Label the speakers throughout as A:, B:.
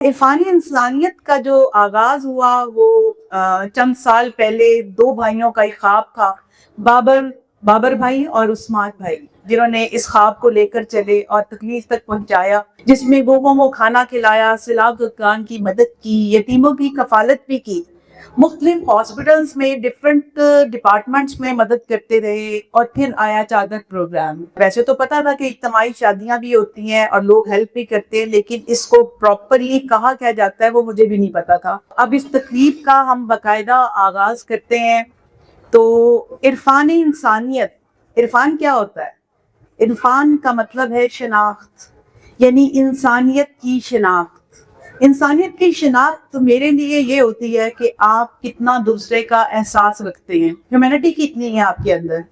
A: इरफानी इंसानियत का जो आगाज हुआ वो चंद साल पहले दो भाइयों का एक ख्वाब था। बाबर बाबर भाई और उस्मान भाई, जिन्होंने इस ख्वाब को लेकर चले और तकलीफ तक पहुंचाया, जिसमें लोगों को खाना खिलाया, सिलावकान की मदद की, यतीमों की कफालत भी की, मुख्तलिफ हॉस्पिटल्स में डिफरेंट डिपार्टमेंट्स में मदद करते रहे। और फिर आया चादर प्रोग्राम। वैसे तो पता था कि इज्तिमाई शादियां भी होती हैं और लोग हेल्प भी करते हैं, लेकिन इसको प्रॉपरली कहा क्या जाता है वो मुझे भी नहीं पता था। अब इस तकलीफ का हम बाकायदा आगाज करते हैं। तो इरफान इंसानियत, इरफान क्या होता है? इरफान का मतलब है शनाख्त, यानी इंसानियत की शनाख्त। इंसानियत की शनाख्त तो मेरे लिए ये होती है कि आप कितना दूसरे का एहसास रखते हैं, ह्यूमैनिटी कितनी है आपके अंदर।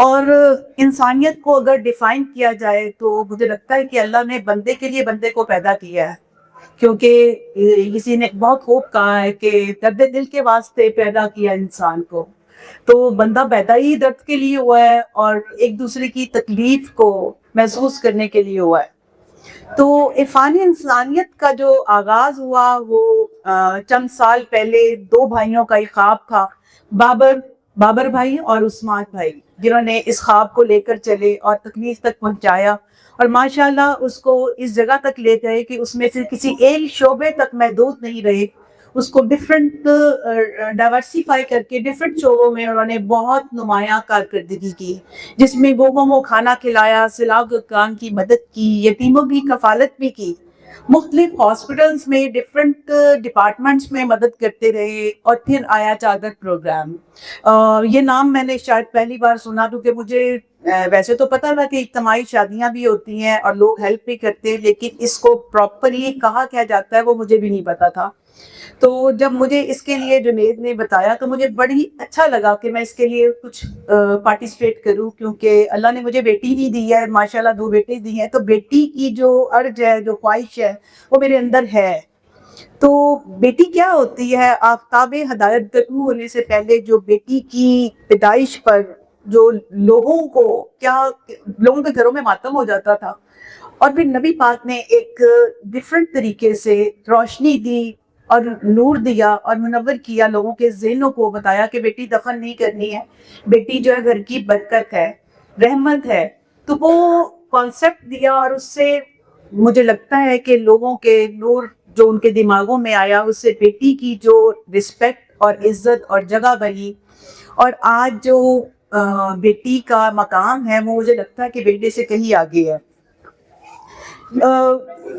A: और इंसानियत को अगर डिफाइन किया जाए तो मुझे लगता है कि अल्लाह ने बंदे के लिए बंदे को पैदा किया है, क्योंकि किसी ने बहुत खूब कहा है कि दर्द दिल के वास्ते पैदा किया इंसान को। तो बंदा पैदा ही दर्द के लिए हुआ है और एक दूसरे की तकलीफ को महसूस करने के लिए हुआ है। तो इरफानी इंसानियत का जो आगाज हुआ वो चंद साल पहले दो भाइयों का एक ख्वाब था। बाबर बाबर भाई और उस्मान भाई, जिन्होंने इस ख्वाब को लेकर चले और तकलीफ तक पहुंचाया, और माशाल्लाह उसको इस जगह तक ले गए कि उसमें से किसी एक शोबे तक महदूद नहीं रहे। उसको डिफरेंट डाइवर्सिफाई करके डिफरेंट शोबों में उन्होंने बहुत नुमायां कारकर्दगी की, जिसमें लोगों को खाना खिलाया, सिलावकान की मदद की, यतीमों की कफालत भी की, मुख्तलिफ हॉस्पिटल्स में डिफरेंट डिपार्टमेंट्स में मदद करते रहे। और फिर आया चादर प्रोग्राम। ये नाम मैंने शायद पहली बार सुना, क्योंकि मुझे वैसे तो पता था कि इज्तिमाई शादियां भी होती हैं और लोग हेल्प भी करते हैं, लेकिन इसको प्रॉपरली कहा क्या जाता है वो मुझे भी नहीं पता था। तो जब मुझे इसके लिए जुनेद ने बताया तो मुझे बड़ी अच्छा लगा कि मैं इसके लिए कुछ पार्टिसिपेट करूं, क्योंकि अल्लाह ने मुझे बेटी भी दी है, माशाल्लाह दो बेटे दी हैं। तो बेटी की जो अर्ज है, जो ख्वाहिश है, वो मेरे अंदर है। तो बेटी क्या होती है? आफ्ताब हदायत तलू होने से पहले जो बेटी की पैदाइश पर जो लोगों को क्या, लोगों के घरों में मातम हो जाता था, और फिर नबी पाक ने एक डिफरेंट तरीके से रोशनी दी और नूर दिया और मुनव्वर किया, लोगों के ज़हनों को बताया कि बेटी दफन नहीं करनी है, बेटी जो है घर की बरकत है, रहमत है। तो वो कॉन्सेप्ट दिया, और उससे मुझे लगता है कि लोगों के नूर जो उनके दिमागों में आया, उससे बेटी की जो रिस्पेक्ट और इज्जत और जगह बनी। और आज जो बेटी का मकाम है वो मुझे लगता है कि बेटे से कहीं आगे है।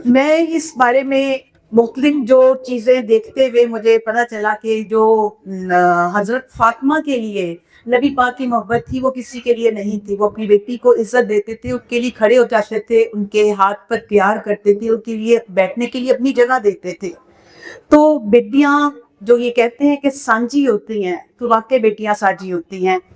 A: मैं इस बारे में मुख्तलिफ जो चीज़ें देखते हुए मुझे पता चला कि जो हज़रत फातिमा के लिए नबी पाक की मोहब्बत थी वो किसी के लिए नहीं थी। वो अपनी बेटी को इज्जत देते थे, उसके लिए खड़े हो जाते थे, उनके हाथ पर प्यार करते थे, उनके लिए बैठने के लिए अपनी जगह देते थे। तो बेटियां जो ये कहते हैं कि सांझी होती हैं, तो वाकई बेटियां साझी होती हैं।